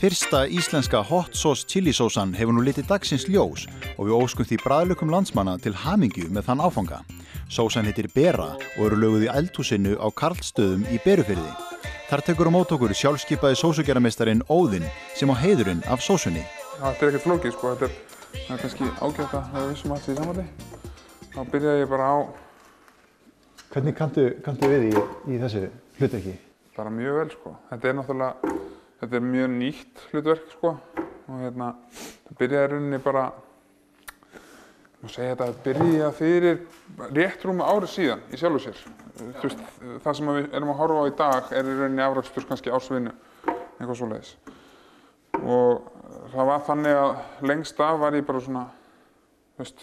Fyrsta íslenska hot sauce chili sósan hefur nú litið dagsins ljós og við óskum því bragðlaukum landsmanna til hamingju með þann áfanga. Sósan heitir Bera og eru löguð í eldhúsinu á Karlsstöðum í Berufirði. Þar tekur á móti okkur sjálfskipaði sósugerðarmeistarinn Óðinn sem á heiðurinn af sósunni. Þetta ekkert flókið sko, þetta er kannski ágætt að hafa vissum allt í samvæli. Þá byrjaði ég bara á... Hvernig kanntu við í þessu hlutverki? Bara mjög vel sko. Þetta er mjög nýtt hlutverk sko og það byrjaði rauninni bara, má segja þetta byrjaði fyrir rétt rúmu ári síðan í sjálfu sér. Þú veist, það sem við erum að horfa á í dag er í rauninni afrakstur kannski ársvinnu, eitthvað svoleiðis. Og það var þannig að lengst af var ég bara svona, þú veist,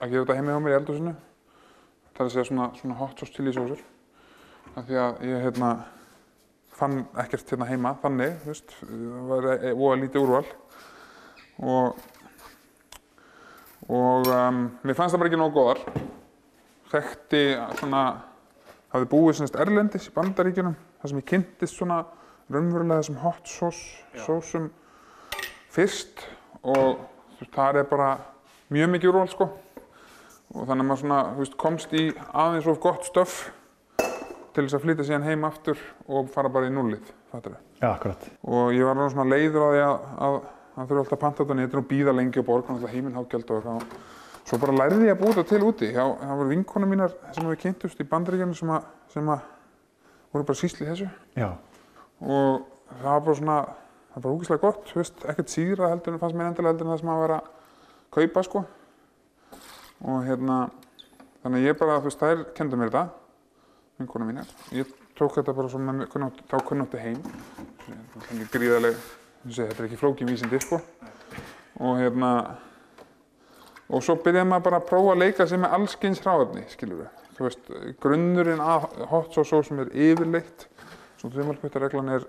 að gera þetta heima hjá mér í eldhúsinu. Það er að segja svona hot sauce chili sósur. Af því að ég fann ekkert heima þannig, þú veist, það var voða lítið úrval. Og mér fannst það bara ekki nógu góðar. Þekkti hafði búið erlendis í Bandaríkjunum, þar sem ég kynntist svona raunverulega þessum hot sauce sósum fyrst og þú veist, það er bara mjög mikið úrval sko. Og þannig að maður svona, þú veist, komst í aðeins of gott stöff til þess að flytja síðan heim aftur og fara bara í núllið, fattar við. Já, akkurat. Og ég var alveg svona leiður á því að þurfa alltaf að panta þetta netinu og bíða lengi og borga alltaf heimilhágjöld og eitthvað. Svo bara lærði ég að búa þetta til úti. Það voru vinkonur mínar sem við kynntust í Bandaríkjunum sem voru bara sýsl í þessu. Já. Og það var bara svona, það var bara ógeðslega gott, þú veist, ekkert síðra heldur en fannst mér endilega heldur en það sem að vera að kaupa sko. Og þannig að ég bara, þú veist, þær kenndu mér þetta. Vinkona mínar. Ég tók þetta bara svona þá kunnáttu heim. Það er gríðarleg, þetta er ekki flókin vísindi sko. Og svo byrjaði maður bara að prófa að leika sig með alls kyns hráefni, skilur við. Þú veist, grunnurinn af hot sauce sósum er yfirleitt. Svona þumalputtareglan er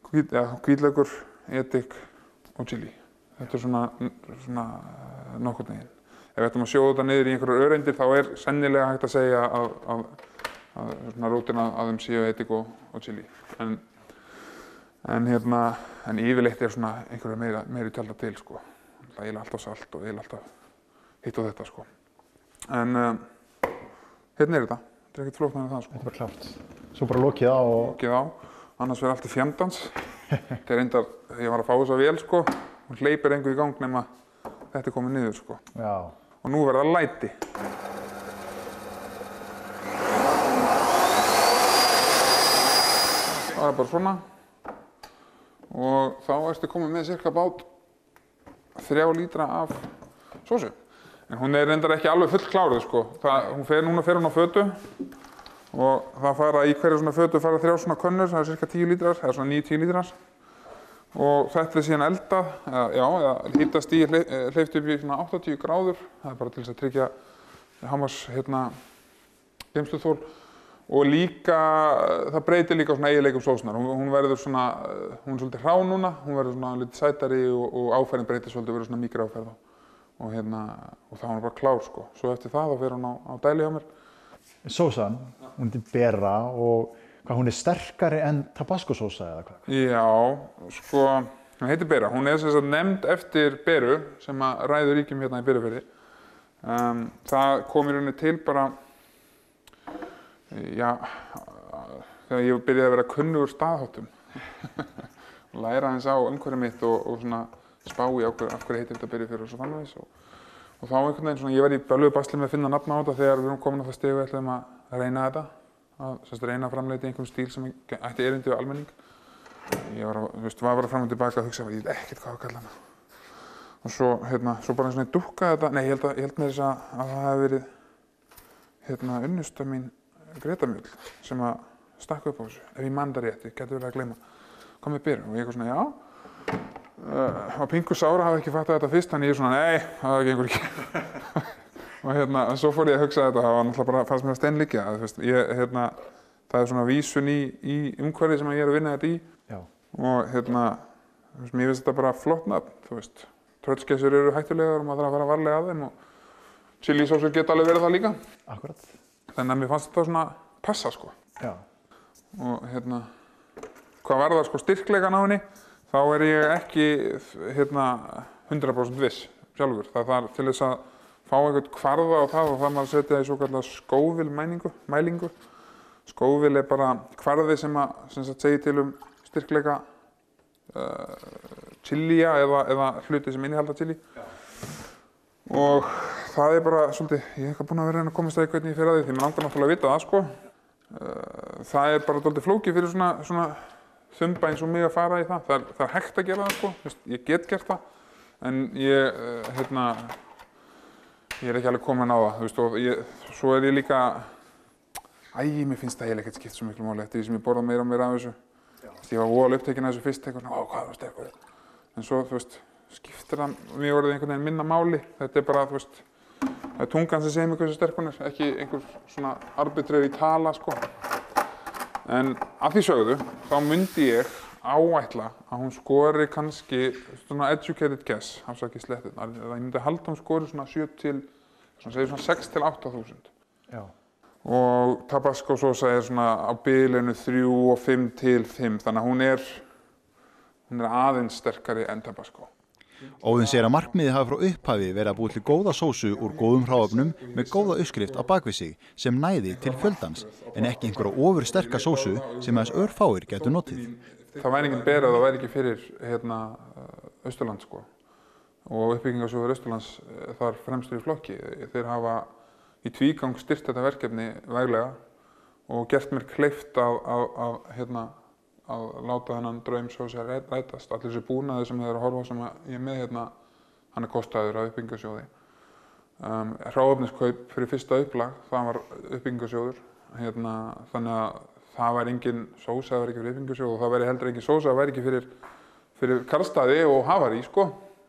hvítlaukur, edik og chili. Þetta er svona nokkurn veginn. Ef við ætlum að sjóða þetta niður í einhverjar öreindir þá er sennilega hægt að segja að rótina að þeim séu edik og chili. En yfirleitt er svona einhverju meiri tjálta til sko. Það er alltaf salt og alltaf hitt og þetta sko. En hérna er þetta. Þetta er ekkert flóknara en það sko. Þetta er bara klárt. Svo bara lokið á og... Lokið á. Annars verður allt í fjandans. Þetta er reyndar, ég var að fá þessa vél sko. Hún hleypir engu í gang nema þetta er komið niður sko. Já. Og nú verður það læti. Það er bara svona. Og þá ertu komið með cirka bát 3 lítra af sósu. En hún er reyndar ekki alveg full kláruð sko. Núna fer hún á fötu. Og það fara í hverju svona fötu fara 3 svona könnur, það er cirka 10 lítrar, eða svona 9-10 lítrar. Og þetta er síðan eldað, eða hitastigið hleypt upp í svona 80 gráður. Það er bara til þess að tryggja hámarks geymsluþol. Og líka, það breytir líka svona eiginleikum sósunar. Hún verður svona, hún er svolítið hrá núna, hún verður svona litið sætari og áferðin breytir svolítið, verður svona mýkri áferð. Og þá er hún bara klár sko. Svo eftir það þá fer hún á dæli hjá mér. Sósan, hún heitir Bera og hvað, hún er sterkari en tabasco sósa eða hvað? Já, sko, hún heitir Bera. Hún er sem sagt nefnd eftir Beru sem að ræður ríkjum hérna í Berufirði. Það kom í rauninni til bara, já, þegar ég byrjaði að vera kunnugur staðháttum. Læra aðeins á umhverfið mitt og svona spá í af hverju heitir þetta Berufirði og svo framvegis. Og þá einhvern veginn svona, ég var í bölvuðu basli með að finna nafn á þetta þegar við erum komin á það stig og ætluðum að reyna þetta. Að reyna að framleita í einhverjum stíl sem ætti erindi við almenning. Ég var bara fram og tilbaka að hugsa, ég veit ekkert hvað að kalla hana. Og svo bara svona dúkkaði þetta, nei ég held með þess að það hefði verið unnusta mín Greta Mjöll sem að stakk upp á þessu. Ef ég man það rétt, ég gæti verið að gleyma. Hvað með Beru? Og ég eitthvað svona, já. Og pingu sára hafði ekki fattað þetta fyrst, þannig ég svona, nei, það gengur ekki. Og svo fór ég að hugsa þetta, það var náttúrulega bara, fannst mér að steinliggja. Það er svona vísun í umhverfið sem ég er að vinna þetta í. Já. Og mér finnst þetta bara flott nafn, þú veist. Tröllskessur eru hættulegar og maður þarf að fara varlega að þeim og chilisósur geta alveg verið það líka. Akkurat. Þannig að mér fannst þetta svona passa sko. Já. Og hvað var það sko styrkleikan á henni, þá ég ekki 100% viss sjálfur. Það þarf til þess að fá einhvern kvarða á það og það maður að setja í svokallega Scoville-mælingu. Scoville bara kvarði sem segir til styrkleika chilía eða hluti sem innihalda chili. Og það bara svolítið, ég hef búinn að vera að komast að hvernig ég fer að því mér langar náttúrulega að vita það sko. Það bara dálítið flókið fyrir svona þumba eins og mig að fara í það. Það hægt að gera það sko, ég get gert það. En ég ekki alveg kominn á það, og svo ég líka, mér finnst það eiginlega ekkert skipt svo miklu máli eftir því sem ég borða meira og meira af þessu. Ég var voðalega upptekinn af þessu fyrst, hvað var sterkur. En svo, skiptir það mjög orðið einhvern veginn minna máli. Þetta bara, það er tungan sem segir mig hversu sterk hún ekki einhver svona arbitrary tala, sko. En að því sögðu, þá myndi ég áætla að hún skori kannski svona educated guess, afsakið sletturnar. Ég myndi halda hún skori svona 6 til 8.000. Já. Og Tabasco sósa svona á bilinu 3 og 5 til 5, þannig að hún er aðeins sterkari en Tabasco. Óðinn segir að markmiðið hafi frá upphafi verið að búa til góða sósu úr góðum hráefnum með góða uppskrift á bakvið sig sem næði til fjöldans, en ekki einhverja ofursterka sósu sem aðeins örfáir gætu notið. Það væri engin bera, það væri ekki fyrir Austurland sko. Og uppbyggingarsjóður Austurlands þar fremstur í flokki. Þeir hafa í tvígang styrkt þetta verkefni veglega og gert mér kleift að láta þennan draum sósu að rætast. Allir þessi búnaði sem þeir að horfa sem ég er með hann er kostaður af uppbyggingarsjóði. Hráefniskaup fyrir fyrsta upplag, það var uppbyggingarsjóður. Þannig að það væri engin sósa, það væri ekki fyrir uppbyggingarsjóð og það væri heldur engin sósa, það væri ekki fyrir Karlsstaði og Havarí, sko.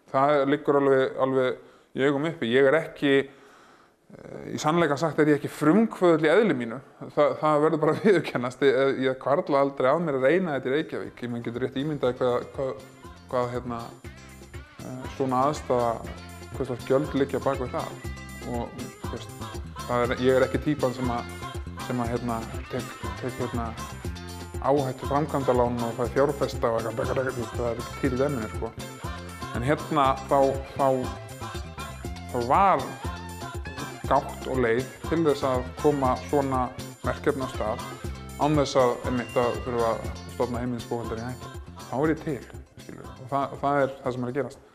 Það liggur alveg í augum uppi. Ég er ekki, í sannleika sagt er ég ekki frumkvöðull í eðli mínu. Það verður bara að viðurkennast. Ég hvarfla aldrei að mér að reyna þetta í Reykjavík. Ég getur rétt ímyndað hvað svona aðstaða, hvers slags gjöld liggja bak við það. Og ég er ekki típan sem tek áhættu framkvæmdalán og fæ fjárfesta og það er ekki til í demminni, sko. En þá var gátt og leið til þess að koma svona verkefni á stað án þess að þurfa að stofna heimilisbókhaldari í hættu. Þá er ég til, skilur. Og það er það sem er að gerast.